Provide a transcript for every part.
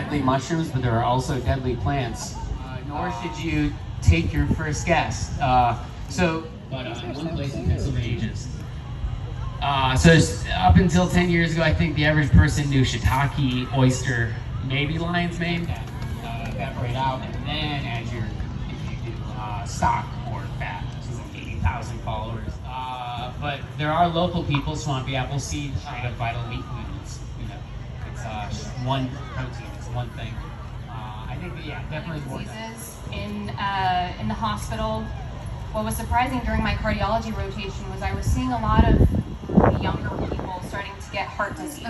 deadly mushrooms, but there are also deadly plants. Nor should you take your first guess. One place in Pennsylvania. Up until 10 years ago, I think the average person knew shiitake, oyster, maybe lion's mane. Evaporate out, and then if you do stock or fat, 80,000 followers. But there are local people, swampy apple seed, straight up vital meat foods. It's one protein, it's one thing. I think definitely more diseases in the hospital. What was surprising during my cardiology rotation was I was seeing a lot of younger people starting to get heart disease.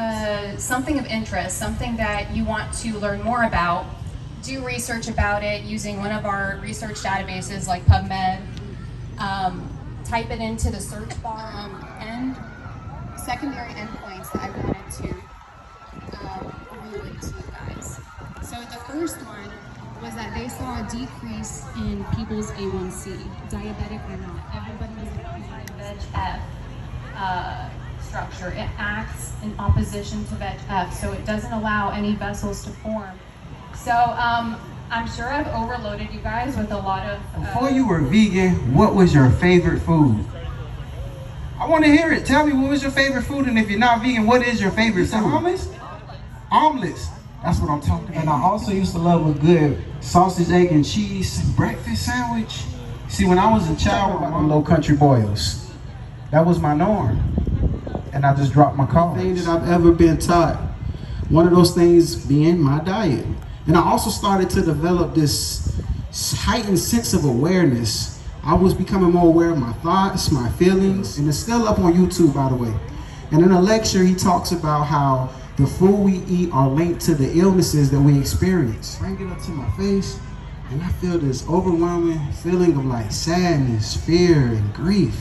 Something of interest, something that you want to learn more about. Do research about it using one of our research databases like PubMed. Type it into the search bar. And secondary endpoints that I wanted to relate to you guys. So the first one was that they saw a decrease in people's A1C, diabetic or not. Everybody was VEGF structure. It acts in opposition to VEGF, so it doesn't allow any vessels to form. So I'm sure I've overloaded you guys with a lot of... Before you were vegan, what was your favorite food? I want to hear it. Tell me, what was your favorite food? And if you're not vegan, what is your favorite food? Omelets? Omelets. That's what I'm talking about. And I also used to love a good sausage, egg, and cheese breakfast sandwich. See, when I was a child, I was Low Country Boils. That was my norm. And I just dropped my carbs. Thing that I've ever been taught. One of those things being my diet. And I also started to develop this heightened sense of awareness. I was becoming more aware of my thoughts, my feelings, and it's still up on YouTube, by the way. And in a lecture, he talks about how the food we eat are linked to the illnesses that we experience. Bring it up to my face, and I feel this overwhelming feeling of like sadness, fear, and grief.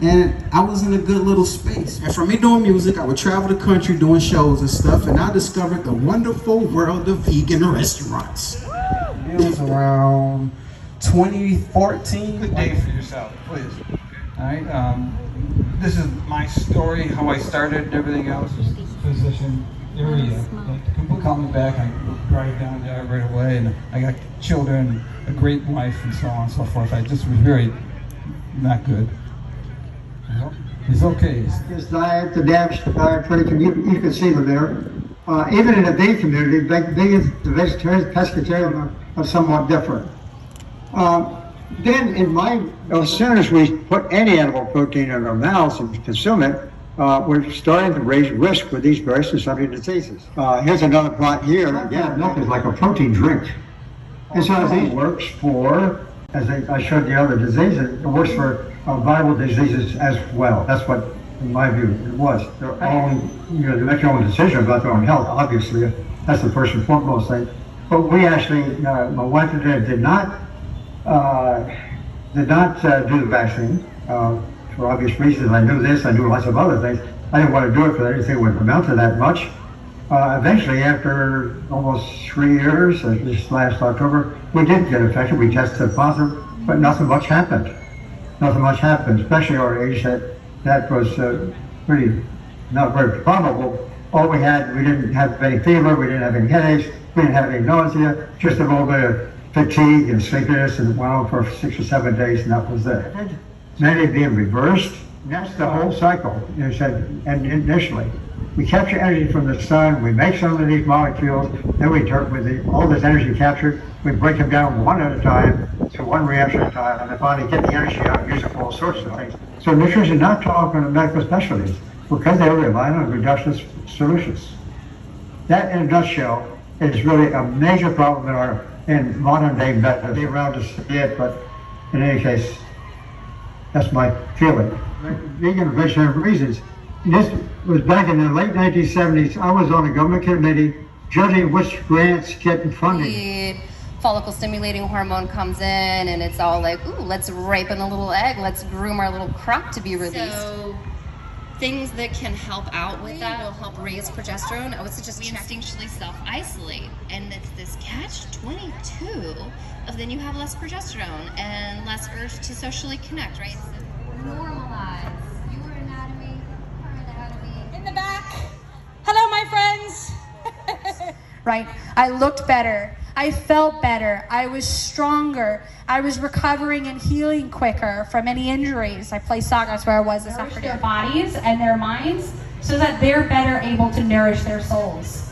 And I was in a good little space. And from me doing music, I would travel the country doing shows and stuff, and I discovered the wonderful world of vegan restaurants. It was around 2014. Good day for yourself, please. All right. This is my story, how I started and everything else. Physician area. People call me back, I drive down there right away, and I got children, a great wife, and so on and so forth. I just was very not good. It's okay. His diet, the damage to diet, you can see them there. Even in the vegan community, the vegetarians, pescatarians are somewhat different. Then as soon as we put any animal protein in our mouths and consume it, we're starting to raise risk for these various susceptible diseases. Here's another plot here. Again, milk is like a protein drink. And so it works for, as I showed the other diseases, it works for viral diseases as well. That's what, in my view, it was. Their own, they make their own decision about their own health, obviously. That's the first and foremost thing. But we actually, my wife and I did not do the vaccine. For obvious reasons. I knew this, I knew lots of other things. I didn't want to do it because I didn't think it would amount to that much. Eventually, after almost 3 years, this last October, we did get infected. We tested positive, but nothing much happened. Nothing much happened, especially our age. That was pretty not very probable. All we didn't have any fever, we didn't have any headaches, we didn't have any nausea, just a little bit of fatigue and sleepiness, and it went on for 6 or 7 days, and that was it. Many being reversed. That's the whole cycle. And initially, we capture energy from the sun, we make some of these molecules, then we turn with all this energy captured, we break them down one at a time, to one reaction at a time, and finally get the energy out and use it for all sorts of things. So nutrition is not talking to medical specialties because they rely on reductionist solutions. That, in a nutshell, is really a major problem in modern day medicine. Be around to see it, but in any case, that's my feeling. Vegan for vegetarian reasons. This was back in the late 1970s. I was on a government committee judging which grants get funding. Follicle stimulating hormone comes in and it's all like, ooh, let's ripen a little egg, let's groom our little crop to be released. So things that can help out with that will help raise progesterone. I would suggest we instinctually self-isolate, and it's this catch-22 of then you have less progesterone and less urge to socially connect, right? So Normalize your anatomy, her anatomy. In the back. Hello, my friends. right? I looked better. I felt better. I was stronger. I was recovering and healing quicker from any injuries. I play soccer, that's where I was this afternoon. Their bodies and their minds so that they're better able to nourish their souls.